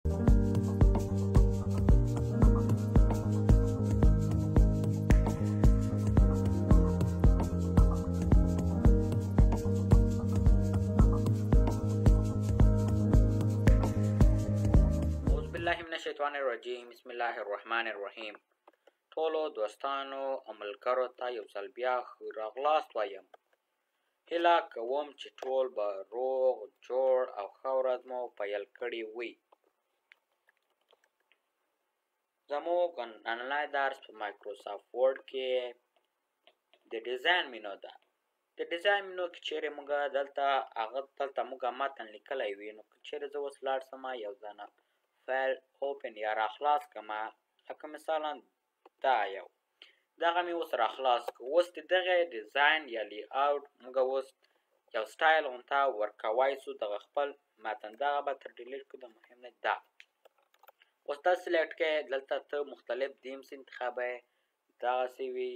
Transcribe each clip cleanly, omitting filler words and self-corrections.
بالله من الشیطان الرجیم. بسم الله الرحمن الرحیم. ټولو دوستانو او ملګرو ته یو ځل بیا ښه راغلاست وایم. هیله کوم چې ټول به روغ جوړ او ښه ورځ مو پیل کړې وي. زموږ نننی درس په مایکروسافټ ورډ کې د ډیزاین مینو ده. د ډیزاین مینو کې چیرې موږ دلته موږ متن لیکلی وي، نو که چیرې زه اوس لاړ شم یو ځانه فایل اوپن یا راخلاص کړمه، لکه مثلا دغه مې اوس راخلاص کړ. اوس د دغه ډیزاین یا لی اوټ موږ اوس یو سټایل غونته ورکوی سو. دغه خپل متن دغه به تر ډیلیټ کړو، د مهم نه ده. اوس دا سلیکټ کړئ، دلته ته مختلف دیمز انتخابوئ، دغسې وي.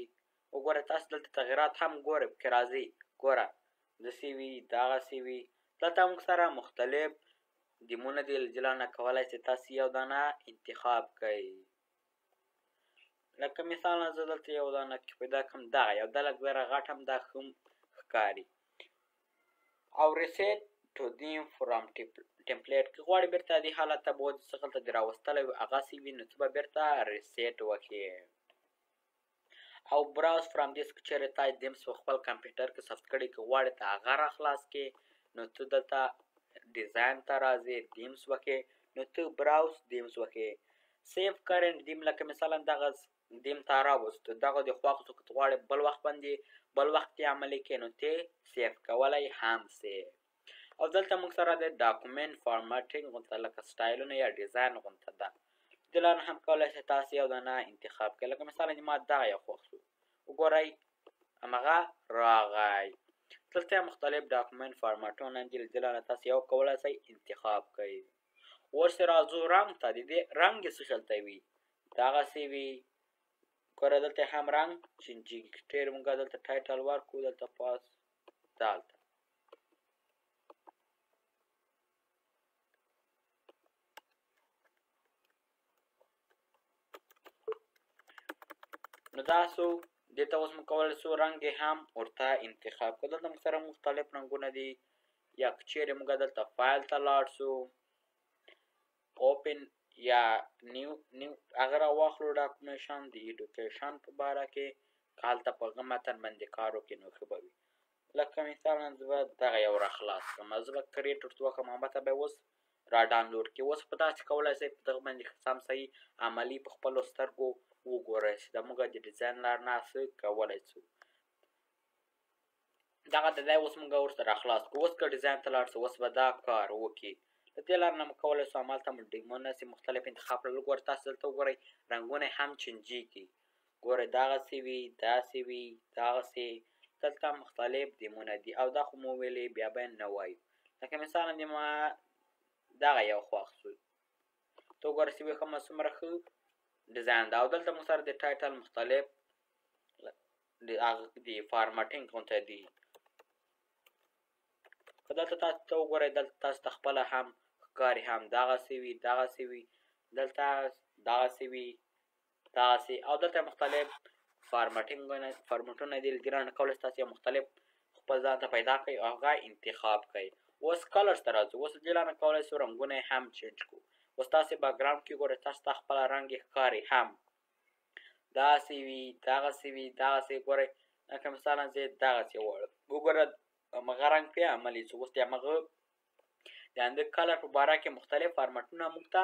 وګوره تاسو دلته تغیرات هم ګورئ پکې راځي. ګوره داسې وي، دغسې وي. دلته موږ سره مختلف دیمونه دي، له دې لانه کولی چې تاسو یو دانه انتخاب کړئ. لکه مثالا زه دلته یو دانه پیدا کړم، دغه یو دا لږ ذره غټ هم دا ښه ښکاري. او ریسیټ ټو دیم فرام ټمپلیټ که غواړئ بېرته دې حالت ته به څه دلته دې راوستلی وي هغسې وي، نو ته به بېرته ریسیټ وکړې. او براوز فرام دیس که چېرې تا دیمز په خپل کمپیوټر کې ثبت کړي، که غواړې ته هغه راخلاص کړې، نو ته دلته ډیزاین ته راځې، دیمز وکړې، نو ته براوز دیمز وکړې. سیف کرنټ دیم لکه مثلا دغه دیم ته راوستو، دغه دې خوښ شو، که ته غواړې بل وخت یې عملي کړې، نو ته سیف کولی هم سې. او دلته موږ سره د ډاکومنټ فارمټینګ غونته لکه سټایلونه یا ډیزاین غونته ده. دې لاره هم کولی شئ تاسو یو دانه انتخاب کړئ. لکه مثلا ما دغه یو خوښ شو، وګورئ همغه راغی. دلته مختلف ډاکومنټ فارمټونه دي، له دې لاره تاسو یو کولی شئ انتخاب کړئ. ورسې راځو رنګ ته. د دې رنګ یې څه شکل ته وي، دغسې وي. ګوره دلته هم رنګ چینجېږي. که چېرې موږ دلته ټایټل ورکړو، دلته پاس دلته نو دا سو دې ته اوس موږ کولی سو رنګ یې هم ورته انتخاب کړو. دلته موږ سره مختلف رنګونه دي. یا که چېرې موږ دلته فایل ته لاړ سو، اوپن یا نیو هغه راواخلو ډاکومنټیشن د ایډوکیشن په باره کې، که هلته په هغه متن باندې کار وکړې نو ښه به وي. لکه مثلا زه به دغه یو راخلاص کړم، زه به کریټ ورته وکړم، هغه ته به یې اوس را ډاونلوډ کړي. اوس په داسې کولی شئ په دغه باندې سم صحیح عملي په خپلو سترګو وګورئ چې زموږ د ډیزاین لار نه څه کولی شو. دغه د دی اوس موږ ورته راخلاص کړو. اوس که ډیزاین ته لاړ شو، اوس به دا کار وکړي. د دې لارې نه موږ کولی شو همالته مو ډیمونه چې مختلف انتخاب کړل. ګوره تاسو دلته وګورئ رنګونه یې هم چینجېږي. ګورئ دغسې وي، داسې وي، دغسې. دلته مختلف دیمونه دي، او دا خو مو ویلې بیا به نه وایو. لکه مثلا د ما دغه یو خوښ شو، ته وګوره چې وښیمه څومره ښه ډیزاین ده. او دلته موږ سره د ټایټل مختلف د فارمټینګ غونته دي. که دلته تاسو ته وګورئ، دلته تاسو ته خپله هم ښکاري، هم دغسې وي، دغسې وي، دلته دغسې وي، دغسې. او دلته مختلف فارمټونه دي، له دې رانه کولی شئ تاسو یو مختلف خپل ځان ته پیدا کړئ او هغه انتخاب کړئ. اوس کلرز ته راځو. اوس له دې لارې کولی شو رنګونه یې هم چینج کړو. اوس تاسې باکګراونډ کې ګورئ، تاسو ته خپله رنګ یې ښکاري، هم داسې وي، دغسې وي، دغسې. ګورئ لکه مثلا زه یې دغسې غواړم، وګوره همغه رنګ پرې عملي شو. اوس د همغه د همدې کلر په باره کې مختلف فارمټونه موږ ته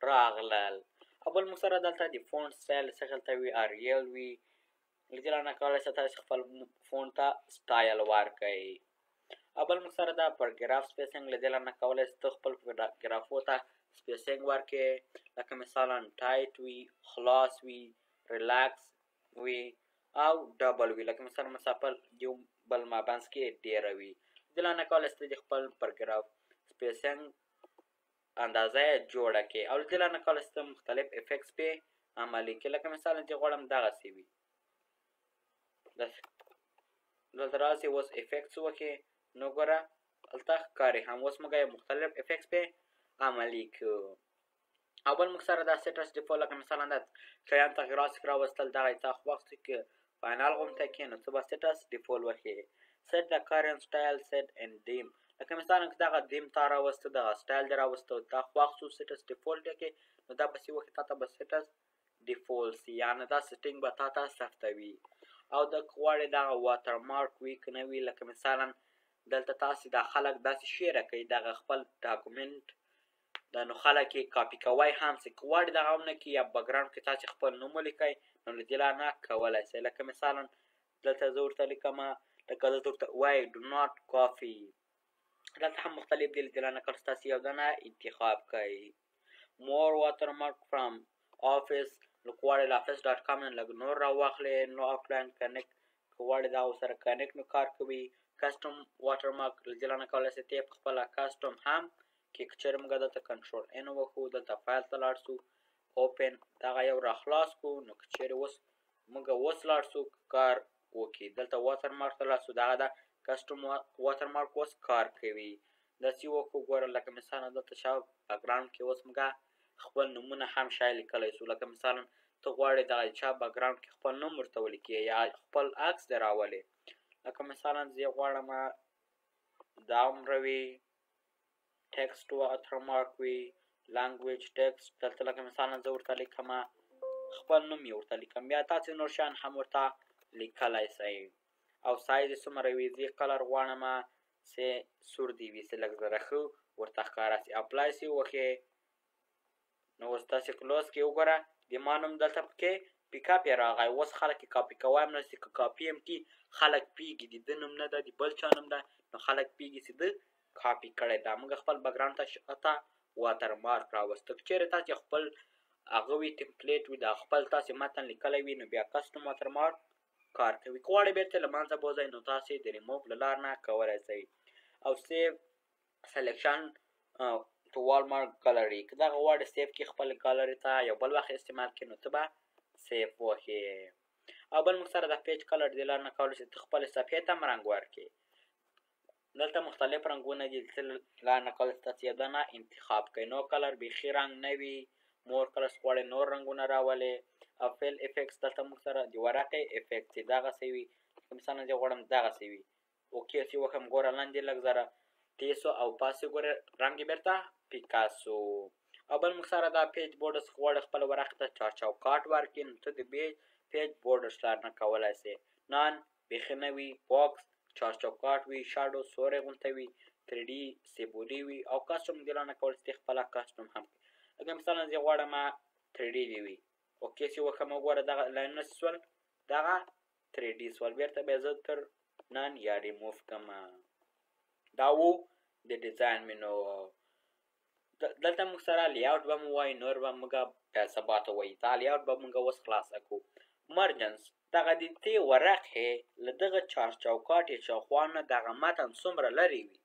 راغلل. او بل موږ سره دلته د فونټ سټایل څه شکل ته وي، اریل وي. له دې لارې کولی شئ تاسو خپل فونټ ته سټایل ورکړئ. او بل موږ سره دا پاراګراف سپیسینګ، له دې لارې کولی شئ ته خپل پاراګرافو ته سپیسینګ ورکړئ. لکه مثلا ټایټ وي، خلاص وي، ریلاکس وي، او ډبل وي. لکه مثلا مسافه یو بل مابینځ کې ډېره وي. دې لارې کولی شئ د خپل پاراګراف سپیسینګ اندازه یې جوړه کړئ. او له دې لارې کولی شئ مختلف افیکټس پرې عملي کړئ. لکه مثلا زه غواړم دغسې وي، دلته راسئ، اوس افیکټس وکړئ، نو ګوره هلته ښکاري هم. اوس موږ یو مختلف افیکټس پرې عملي کړو. او بل موږ سره دا سټرس ډیفولټ لکه مثلا دا شیان تغیرات څخه راوستل دغه تا وخت کې فاینل غونډه کې نو څه به سټرس ډیفولټ وکړي set the current style set and dim لکه مثلا دغه دیم تا راوسته دغه سټایل دی راوسته دا وخت سټرس ډیفولټ کې نو دا به څه وکړي تا ته به سټرس ډیفولټ سي یعنی دا سټینګ به تا ته ثبتوي او د غواړي دغه واټر مارک وي که نه وي لکه مثلا دلته تاسې دا خلک داسې شیره کوي دغه خپل ډاکومنټ دا نو خلک یې کاپي کوی هم چې که غواړي دغه هم نه کړي یا بکګراونډ کې تاسې خپل نوم ولیکئ نو له دې لارې نه کولی شئ لکه مثلا دلته زه ورته لیکمه لکه دلته ورته وایي do not copy دلته هم مختلف دي له دې لارې نه کله ستاسې یو دانه انتخاب کوئ more watermark from office نو که غواړئ له office.com نه لږ نور راواخلئ نو آفلاین کنیکټ که غواړئ دا ورسره کنیکټ نو کار کوي کسټم واټرمارک له دې لارې نه کولی شئ ته یې په خپله کسټم هم کې که چېرې موږ دلته کنټرول ان وکړو دلته فایل ته لاړ شو اوپن دغه یو راخلاص کړو نو که چېرې اوس موږ اوس لاړ شو کار وکړي دلته واټرمارک ته لاړ شو دغه د کسټم واټرمارک اوس کار کوي داسې وکړو ګوره لکه مثلا دلته شا بکګراونډ کې اوس موږ خپل نومونه هم شاید لیکلی شو لکه مثلا ته غواړې دغه چا بکګراونډ کې خپل نوم ورته ولیکې یا خپل عکس دې راولې لکه مثلا زه یې غواړم دا عمره وي ټکسټ واټرمارک وي لانګویج ټکسټ دلته لکه مثلا زه ورته لیکم خپل نوم یې ورته لیکم بیا تاسې نور شیان هم ورته لیکلی شئ او سایز یې څومره وي زه کلر غواړم چې سور دې وي چې لږ زره ښه ورته ښکاره شي اپلای سي وکړې نو اوس تاسې کلوز کې وګوره زما نوم دلته پکې پیکاپ یې راغی اوس خلک یې کاپي کوی هم نه شي که کاپي هم کړي خلک پوهېږي د ده نوم نه ده د بل چا نوم ده نو خلک پوهېږي چې ده کاپي کړی ده موږ خپل بکګراونډ ته شاته واټرمارک راوسته که چېرې تاسې خپل هغه وي ټمپلیټ وي د خپل تاسې متن لیکلی وي نو بیا کسټم واټرمارک کار کوي که غواړئ بېرته له منځه بوځئ نو تاسې د ریموف له لارې نه کولی شئ او سیف سلیکشن تو والمارک ګالري که دغه غواړې سیف کړي خپل ګالري ته یو بل وخت استعمال کړي نو ته به سیف وکړې او بل موږ سره د پیج کلر دې لارې نه کولی شي ته خپلې صفحې ته هم رنګ ورکړې دلته مختلف رنګونه دي څه لارې نه کولی شي تاسې یو دانه انتخاب کړئ نو کلر بیخي رنګ نه وي مور کلرس غواړئ نور رنګونه راولئ او فیل افیکټس دلته موږ سره د ورقې افیکټ چې دغسې وي مثلا زه غواړم دغسې وي اوکې چې وکړم ګوره لاندې لږ زره تیسو او پاسې ګوره رنګ یې بېرته پیکاسو او بل موږ سره دا پیج بورډرس غواړئ خپل ورقې ته چوکاټ ورکړي نو ته د پیج بورډرس لارې نه کولی شې نان بیخي نه وي باکس چوکاټ وي شاډو سوری غونته وي 3D سیبولي وي او کسټم دې لارې نه کولی شې خپله کسټم هم لکه مثلا زه غواړم 3D دې وي اوکې چې وکړم وګوره دغه لاینونه سول دغه 3D سول بېرته بیا زه تر نن یا ریموف کړم دا و د ډیزاین مینو دلته موږ سره لیاوټ به مو وایي نور به موږ بیا سبا ته وایي دا لیاوټ به موږ اوس خلاصه کړو مرجنس دغه د دې ورقې له دغه چوکاټ یې شاوخوا نه دغه متن څومره لرې وي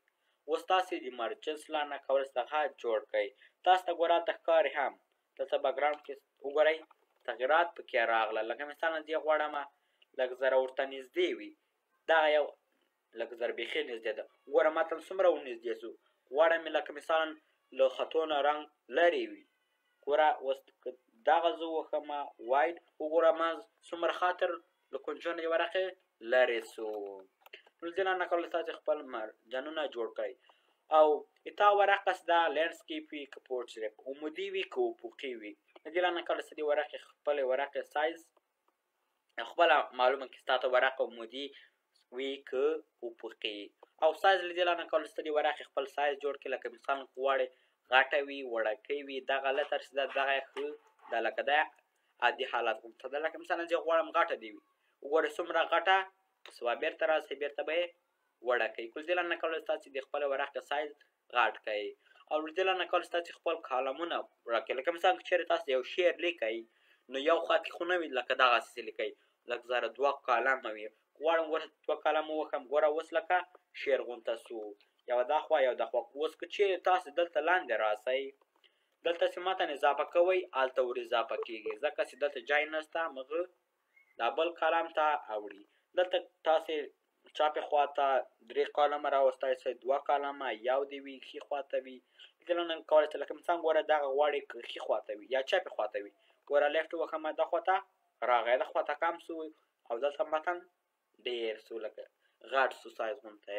اوس تاسې د مرجنس لارې نه کولی شئ دغه جوړ کړئ تاسو ته ګوره هلته ښکاري هم دلته بکګراونډ کې وګورئ تغیرات پکې راغله لکه مثلا زه غواړم لږ زره ورته نږدې وي دغه یو لږ زره بیخي نږدې ده ګوره متن څومره ورنږدې شو غواړم مې لکه مثلا له خطو نه رنګ لرې وي ګوره اوس دغه زه وښیم واید وګوره ما څومره خاطر له کونجونو د ورقې لرې شو نو له دې نه کولی تاسې خپل مرجنونه جوړ کړئ او تا ورقه دا لینډسکیپ وي که پورټریټ عمودي وي که افقي وي له دې نه کولی شئ د ورقې خپلې ورقې سایز خپله معلومه کړي ستا ته ورقه عمودي وي که افقي او سایز له دې نه کولی شئ د ورقې خپل سایز جوړ کړي لکه مثلا غواړئ غټه وي وړکۍ وي دغه لتر چې ده دغه یې ښه ده لکه دا عادي حالت غوندته ده لکه مثلا زه غواړم غټه دې وي وګورئ څومره غټه سوه بېرته راشئ بېرته به یې وړکۍ کله دې نه کولی تاسې د خپلې ورقې سایز غټ کړئ او له دې نه کولی تاسې خپل کالمونه راکړئ لکه مثلا که چېرې تاسې یو شعر لیکئ نو یو خط کې خو نه وي لکه دغسې لیکئ لږ زره 2 کالمه وي غواړم ګوره 2 کالمه وکړم ګوره اوس لکه شعر غونته سو یو دا خوا یو دا خوا اوس که چېرې تاسې دلته لاندې راسئ دلته چې متن اضافه کوئ هلته ور اضافه کېږي ځکه چې دلته ځای نشته مغه دا بل کالم ته اوړي دلته تاسې چاپې خوا ته 3 کالمه راوستی شئ 2 کالمه یو دې وي ښي خوا ته وي دلته نن کولی شئ لکه مثلا ګوره دغه غواړې ښي خواته وي یا چپې خواته وي ګوره لیفټ وکړم د خواته راغی د خواته کم سو او دلته متن ډېر سو لکه غټ سو سایز غونته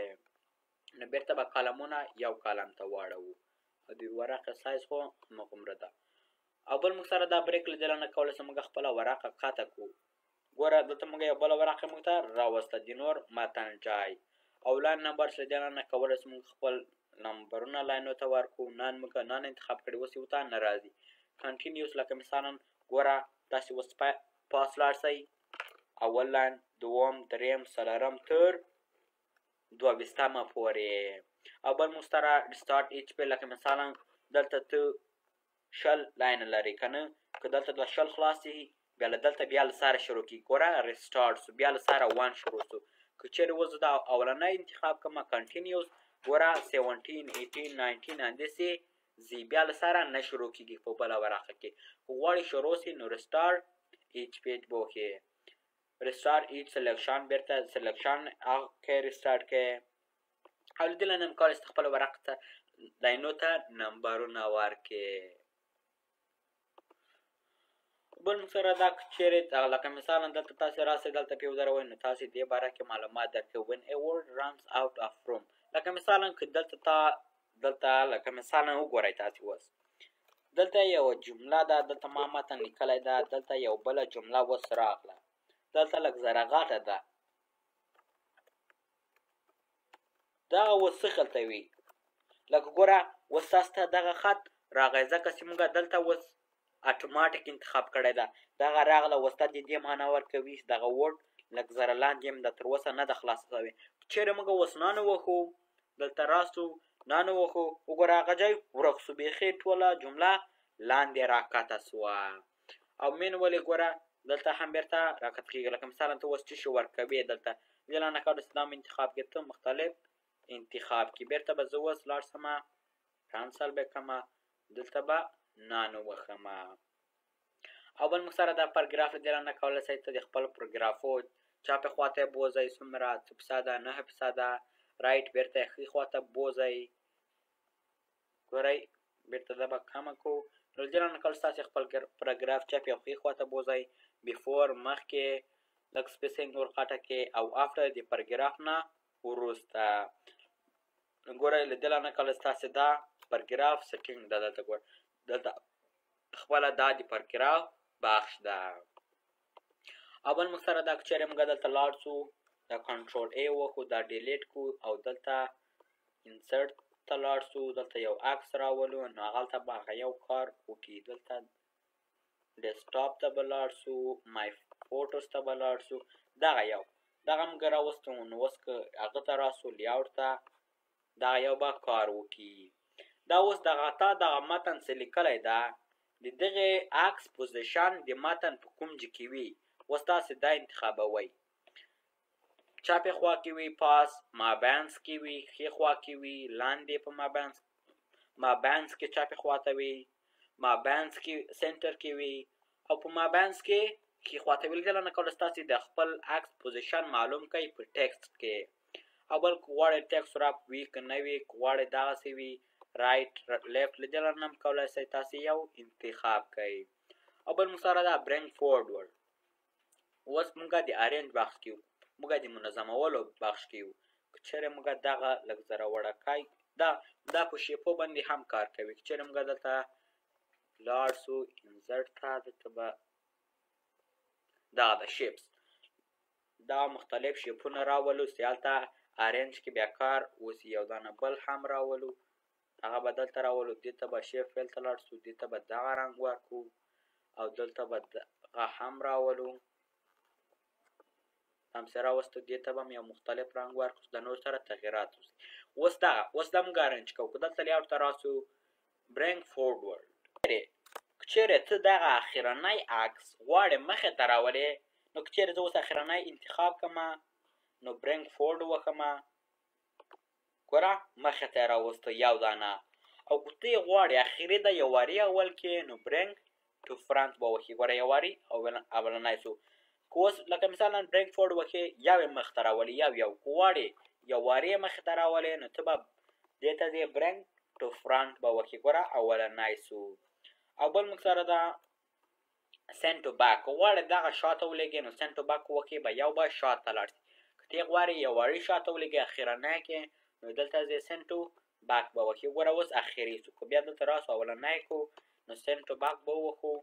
نو بېرته به کالمونه یو کالم ته واړوو او د ورقې سایز خو همغومره ده او بل موږ سره دا بریک له دې نه کولی شو موږ خپله ورقه قطع کړو ګوره دلته موږ یو بله ورقه موږ ته راوسته د نور متن جای او لاین نمبرز له دې نه کولی شو موږ خپل نمبرونه لاینو ته ورکړو نن موږ نن انتخاب کړي اوس یو ته نه راځي کنټینیوس لکه مثلا ګوره تاسې اوس پاس لاړ شئ اول لاین دوم دریم څلورم تر 22مه پورې او بل موږ سره سټارټ ایچ پې لکه مثلا دلته ته 20 لاین لري که نه که دلته د 20 خلاص شي بیا له دلته بیا له سره شروع کړي ګوره ریسټارټ سو بیا له سره 1 شروع سو که چېرې اوس دا اولنی انتخاب کړم کنټینیوس ګوره 17 18 19 همداسې ځي بیا له سره نه شروع کېږي په بله ورقه کې که غواړې شروع سي نو ریسټارټ ایچ پیج به وکړې ریسټارټ ایچ سلیکشن بیرته سلیکشن کې ریسټارټ کې او له دې نه هم کولی شئ خپله ورقه ته لاینو ته نمبرونه ورکړې بل موږ سره دا که چېرې لکه مثلا دلته تاسې راسئ دلته پې ودروئ نو تاسې دې باره کې معلومات درکوي when a word runs out of room لکه مثلا که دلته لکه مثلا وګورئ تاسې اوس دلته یوه جمله ده دلته ما متن لیکلی ده دلته یو بله جمله اوس راغله دلته لږ ذره غټه ده دغه اوس څه خلته وي لکه ګوره اوس تاسو ته دغه خط راغی ځکه چې موږ دلته اوس اتوماتیک انتخاب کړی ده دغه راغله اوس ته د دې معنا ورکوي دغه ورډ لږ ذره لاندې هم د تر اوسه نه ده خلاصه شوې چېرې موږ اوس نانو وښو دلته راستو نانو وښو وګوره هغه ځای ورک سو بیخي ټوله جمله لاندې راکښته سوه او مین ولې ګوره دلته هم بیرته راکښته کېږي لکه مثلا ته اوس څه شي ورکوې دلته دې نه کولی شې دا انتخاب کړې ته مختلف انتخاب کړي بیرته به زه اوس لاړ شمه کانسل به کړمه دلته به نانو وښمه او بل موږ سره دا پاراګراف له دې نه کولی شئ ته د خپلو پاراګرافو چاپې خواته یې بوځئ څومره 9% رایټ بیرته یې ښي خواته بوځئ ګورئ بیرته دا به کمه کړو نو له دې نه کولی شئ تاسې خپل پاراګراف چاپې او ښي خواته بوځئ بیفور مخکې لږ سپیسینګ ور غټه کړئ او افټر د پاراګراف نه وروسته ګورئ له دې نه کولی شئ تاسې دا پاراګراف سیټینګ ده دلته ګوره دلته خپله دا د پاراګراف بخش ده او بل موږ سره دا که چېرې موږ دلته لاړ شو دا کنټرول ای وکړو دا ډیلیټ کړو او دلته انسرټ ته لاړ شو دلته یو عکس راولو نو هغلته به هغه یو کار وکړي دلته ډیسکټاپ ته به لاړ شو مای فوټوز ته به لاړ شو دغه یو دغه موږ راوستو نو اوس که هغه ته راسو لیاوټ ته دغه یو به کار وکړي دا اوس دغه تا دغه متن څه لیکلی ده د دغې عکس پوزیشن د متن په کوم ځای کې وي اوس تاسې دا انتخابوئ چاپې خوا کې وي پاس مابینځ کې وي ښي خوا کې وي لاندې په مابینځ کې چاپې خوا ته وي مابینځ کې سنټر کې وي او په مابینځ کې ښي خوا ته وي له دې نه کولی شئ تاسې د خپل عکس پوزیشن معلوم کړئ په ټکسټ کې او بل که غواړئ ټکسټ راپ وي که نه وي که غواړئ دغسې وي رایټ لیفټ له دې نه هم کولی شئ تاسې یو انتخاب کړئ او بل موږ سره دا برینګ فورورډ اوس موږ د ارینج بخش کې موږ د منظمولو بخش کې یو که چېرې موږ دغه لږ ذره وړکی دا په شیپو باندې هم کار کوي که چېرې موږ دلته لاړ شو انزرټ ته دلته به دغه د شیپس دا مختلف شیپونه راولو چې هلته ارینج کې بیا کار اوسي یو دانه بل هم راولو هغه به دلته راولو دې ته به شیپ فیل ته لاړ شو دې ته به دغه رنګ ورکړو او دلته به دغه هم راولو همسې راوستو دې ته به هم یو مختلف رنګ ورکړو د نور سره تغیرات وسي اوس دا موږ ارینج کوو که دلته لیاوټ ته راسو برینګ فورورډ که چېرې ته دغه اخرنی عکس غواړې مخې ته راولې نو که چېرې زه اوس اخرنی انتخاب کړمه نو برینګ فورډ وښمه ګوره مخې ته یې راوسته یو دانه او که ته یې غواړې اخري د یو واري اول کې نو برینګ ټو فرنټ به وښي ګوره یو واري اولنی شو که اوس لکه مثلا برینګ فورډ وښې یو یې مخته راولي یو که غواړې یو واري یې مخې ته راولې نو ته به دې ته ځې برینګ to front به وکې ګوره اولنی سو او بل موږ سره ده send to back غواړې دغه شاته ولېږې نو send to back وکې به یو به شاته لاړ شي که ته غواړې یو وړې شاته ولېږې اخرنی کې نو دلته ځې send to back به وکې ګوره اوس اخري سو که بیا دلته راسو اولنی کو نو send to back به وکړو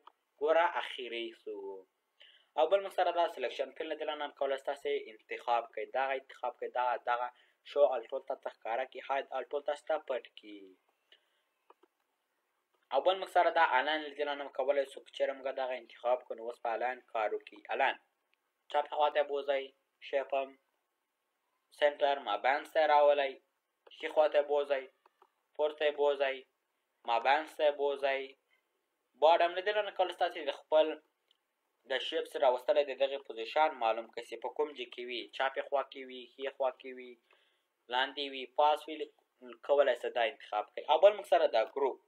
ګوره اخري سو او بل موږ سره دا سلیکشن فیل د لاندې کولای ستاسې انتخاب کوي دغه انتخاب کوي دغه شو ال ټول ته ښکاره کړي هاید ال ټول ته ستا پټ کړي او بل موږ سره دا الان د لاندې کولی شو که چېرې موږ دغه انتخاب کړو نو اوس په الان کار وکړي الان چپ خواته بوځئ شیپم سنټر مابینځ ته یې راولئ ښي خواته بوځئ پورته یې بوځئ مابینځ ته یې بوځئ باډم د دې لاندې کولی ستاسې د خپل د شیپس راوستلی د دغې پوزیشن معلوم کړئ چې په کوم ځای کې وي چپې خوا کې وي ښي خوا کې وي لاندې وي پاس وي کولی شئ دا انتخاب کړئ او بل موږ سره دا ګروپ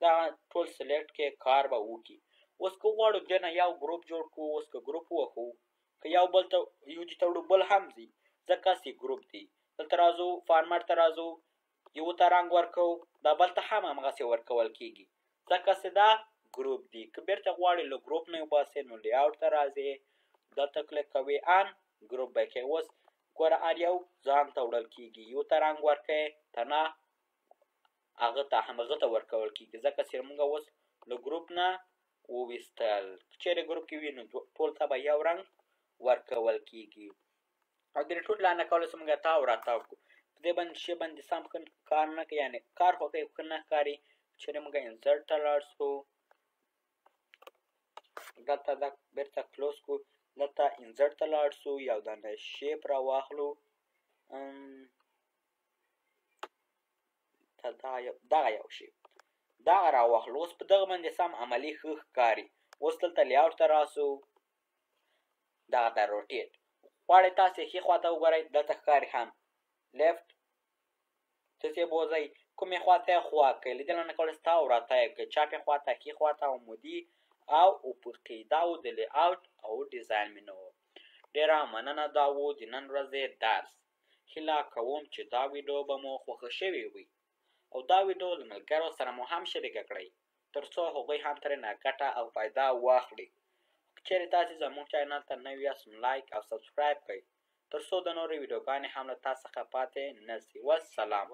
دا ټول سلیکټ کې کار به وکړي اوس که غواړو دې نه یو ګروپ جوړ کړو اوس که ګروپ ووهو که یو بل ته یو ځای ته وړو بل هم ځي ځکه چې ګروپ دی دلته راځو فارمټ ته راځو یو ته رنګ ورکوو دا بل ته هم همغسې ورکول کېږي ځکه چې دا ګروپ دی که بیرته غواړې له ګروپ نه وباسې نو لیاوټ ته راځې دلته کلیک کوې ان ګروپ به کوې اوس ګوره هر یو ځان ته وړل کېږي یو ته رنګ ورکوې ته نه هغه ته همغه ته ورکول کېږي ځکه چې موږ اوس له ګروپ نه وویستل که چېرې ګروپ کې وي نو ټول ته به یو رنګ ورکول کېږي او د ټول لاندې کولی شو موږ تاو راتاو کړو په دې باندې شی باندې سم کار نه کوي یعنې کار خو کوي ښه نه ښکاري چېرې موږ انسرټ ته لاړ شو دلته دا بیرته کلوز کړو دلته انسرټ ته لاړ شو یو دانه شیپ راواخلو دغه یو شیپ دغه راواخلو اوس په دغه باندې سم عملي ښه ښکاري اوس دلته لیاوټ ته راسو دغه ته روټیټ غواړئ تاسې ښي خواته وګورئ دلته ښکاري هم لیفټ تاسې بوځئ کومې خواته یې خوا کوئ له دې نه کولی شئ تاو راتاو یې کړئ چپې خواته ښي خواته عمودي او افقي دا و د لیاوټ او ډیزاین مینو ډېره مننه دا و د نن ورځې درس هیله کوم چې دا ویډیو به مو خوښه شوې وي او دا ویډیو له ملګرو سره مو هم شریکه کړئ تر څو هغوی هم ترېنه ګټه او فایده واخلي که چېرې تاسې زموږ چینل ته نوي یاست نو لایک او سبسکرایب کړئ تر څو د نورو ویډیوګانې هم له تاسو څخه پاتې نه شي والسلام